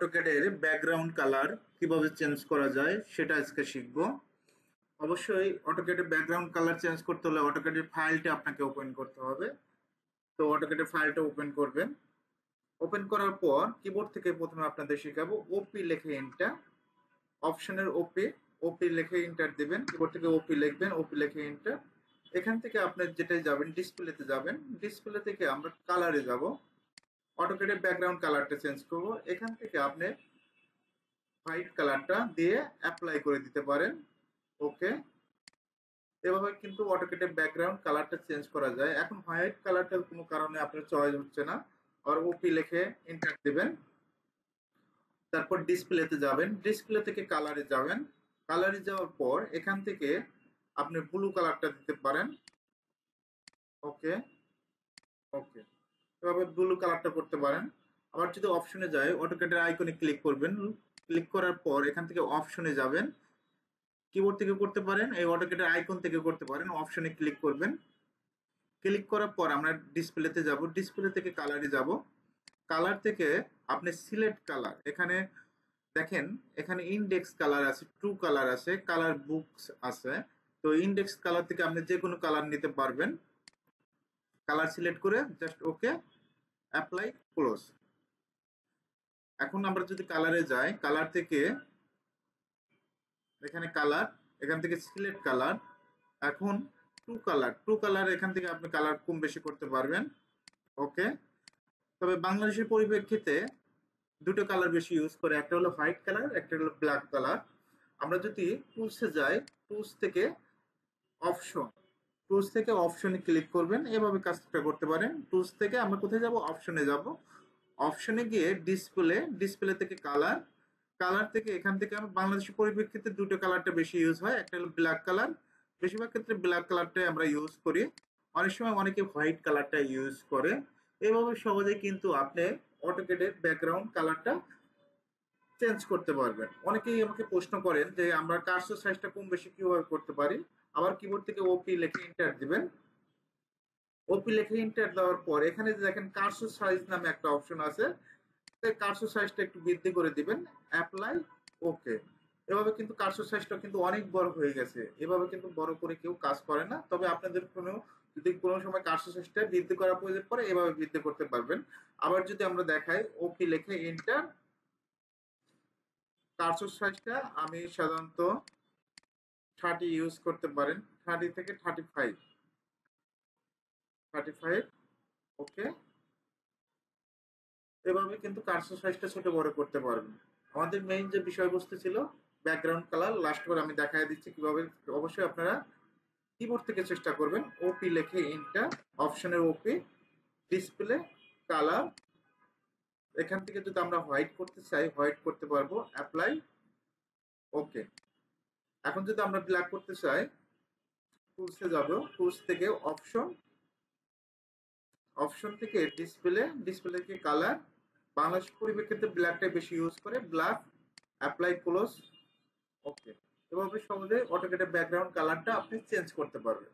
অটোক্যাডের background colour কিভাবে change করা যায় সেটা আজকে শিখব। অবশ্যই অটোক্যাডের ব্যাকগ্রাউন্ড কালার চেঞ্জ করতে হলে অটোক্যাডের ফাইলটা আপনাকে ওপেন করতে হবে। তো অটোক্যাডের ফাইলটা ওপেন করবেন। ওপেন করার পর কিবোর্ড থেকে প্রথমে আপনাদের শেখাবো ওপি লিখে এন্টার, অপশনের ওপি লিখে এন্টার দিবেন। কিবোর্ড থেকে ওপি লিখবেন, ওপি লিখে এন্টার। এখান থেকে আপনি যেটাই যাবেন ডিসপ্লেতে যাবেন, ডিসপ্লে থেকে আমরা কালারে যাব। অটোক্যাডের ব্যাকগ্রাউন্ড কালারটা চেঞ্জ করব। এখান থেকে আপনি হোয়াইট কালারটা দিয়ে অ্যাপ্লাই করে দিতে পারেন। ওকে, এভাবে কিন্তু অটোক্যাডের ব্যাকগ্রাউন্ড কালারটা চেঞ্জ করা যায়। এখন হোয়াইট কালারটার কোনো কারণে আপনার চয়েস হচ্ছে না, আর ওপি লিখে এন্টার দিবেন। তারপর ডিসপ্লেতে যাবেন, ডিসপ্লে থেকে কালারে যাবেন। কালারে যাওয়ার পর এখান থেকে আপনি ব্লু কালারটা দিতে পারেন। ওকে ওকে, এভাবে ব্লু কালারটা করতে পারেন। আবার যদি অপশনে যায় অটোক্যাডের আইকনে ক্লিক করবেন। ক্লিক করার পর এখান থেকে অপশনে যাবেন। কিবোর্ড থেকে করতে পারেন, এই অটোক্যাডের আইকন থেকে করতে পারেন। অপশনে ক্লিক করবেন। ক্লিক করার পর আমরা ডিসপ্লেতে যাব, ডিসপ্লে থেকে কালারে যাব। কালার থেকে আপনি সিলেক্ট কালার, এখানে দেখেন এখানে ইন্ডেক্স কালার আছে, ট্রু কালার আছে, কালার বুকস আছে। তো ইন্ডেক্স কালার থেকে আপনি যে কোনো কালার নিতে পারবেন। কালার সিলেক্ট করে জাস্ট ওকে, অ্যাপ্লাই, ক্লোজ। এখন আমরা যদি কালারে যাই, কালার থেকে এখানে কালার, এখান থেকে সিলেক্ট কালার। এখন টু কালার এখান থেকে আপনি কালার কম বেশি করতে পারবেন। ওকে, তবে বাংলাদেশের পরিপ্রেক্ষিতে দুটো কালার বেশি ইউজ করে, একটা হলো হোয়াইট কালার, একটা হলো ব্ল্যাক কালার। আমরা যদি টুলসে যাই, টুলস থেকে অপশন, টুলস থেকে অপশনে ক্লিক করবেন। এভাবে কাজটা করতে পারেন। টুলস থেকে আমরা কোথায় যাব, অপশনে যাব। অপশনে গিয়ে ডিসপ্লে, ডিসপ্লে থেকে কালার, কালার থেকে এখান থেকে আমরা বাংলাদেশের পরিপ্রেক্ষিতে দুটো কালারটা বেশি ইউজ হয়, একটা হলো ব্ল্যাক কালার। বেশিরভাগ ক্ষেত্রে ব্ল্যাক কালারটাই আমরা ইউজ করি, অনেক সময় অনেকে হোয়াইট কালারটা ইউজ করে। এভাবে সহজে কিন্তু আপনি অটোক্যাডের ব্যাকগ্রাউন্ড কালারটা চেঞ্জ করতে পারবেন। অনেকেই আমাকে প্রশ্ন করেন যে আমরা কার্সর সাইজটা কম বেশি কিভাবে করতে পারি। আবার কিবোর্ড থেকে ওপি লিখে এন্টার দিবেন। ওপি লিখে এন্টার দেওয়ার পর এখানে যে দেখেন কার্সর সাইজ নামে একটা অপশন আছে, কার্সর সাইজটা একটু বৃদ্ধি করে দিবেন, অ্যাপ্লাই, ওকে। এভাবে কিন্তু কার্সর সাইজটা কিন্তু অনেক বড় হয়ে গেছে। এভাবে কিন্তু বড় করে কেউ কাজ করে না, তবে আপনাদের যদি কোনো সময় কার্সর সাইজটা বৃদ্ধি করার প্রয়োজন পড়ে এভাবে বৃদ্ধি করতে পারবেন। আবার যদি আমরা দেখাই ওপি লিখে এন্টার, কার্সর সাইজটা আমি সাধারণত 30 ইউজ করতে পারেন, 30 থেকে 35, ওকে। এভাবে কিন্তু কার্সর সাইজটা ছোট বড় করতে পারবেন। আমাদের মেইন যে বিষয়বস্তু ছিল ব্যাকগ্রাউন্ড কালার, লাস্ট করে আমি দেখাই দিচ্ছি কিভাবে। অবশ্যই আপনারা কিবোর্ড থেকে চেষ্টা করবেন। ওপি লিখে এন্টার, অপশনের ওপি, ডিসপ্লে, কালার। এখান থেকে যদি আমরা হোয়াইট করতে চাই হোয়াইট করতে পারবো, অ্যাপ্লাই, ওকে। এখন যদি আমরা ব্ল্যাক করতে চাই টুলসে যাব, টুলস থেকে অপশন, অপশন থেকে ডিসপ্লে, ডিসপ্লে থেকে কালার। বাংলাদেশ পরিপ্রেক্ষিতে ব্ল্যাকটা বেশি ইউজ করে, ব্ল্যাক, অ্যাপ্লাই, ক্লোজ, ওকে। এভাবে সহজে অটোক্যাডের ব্যাকগ্রাউন্ড কালারটা আপনি চেঞ্জ করতে পারবেন।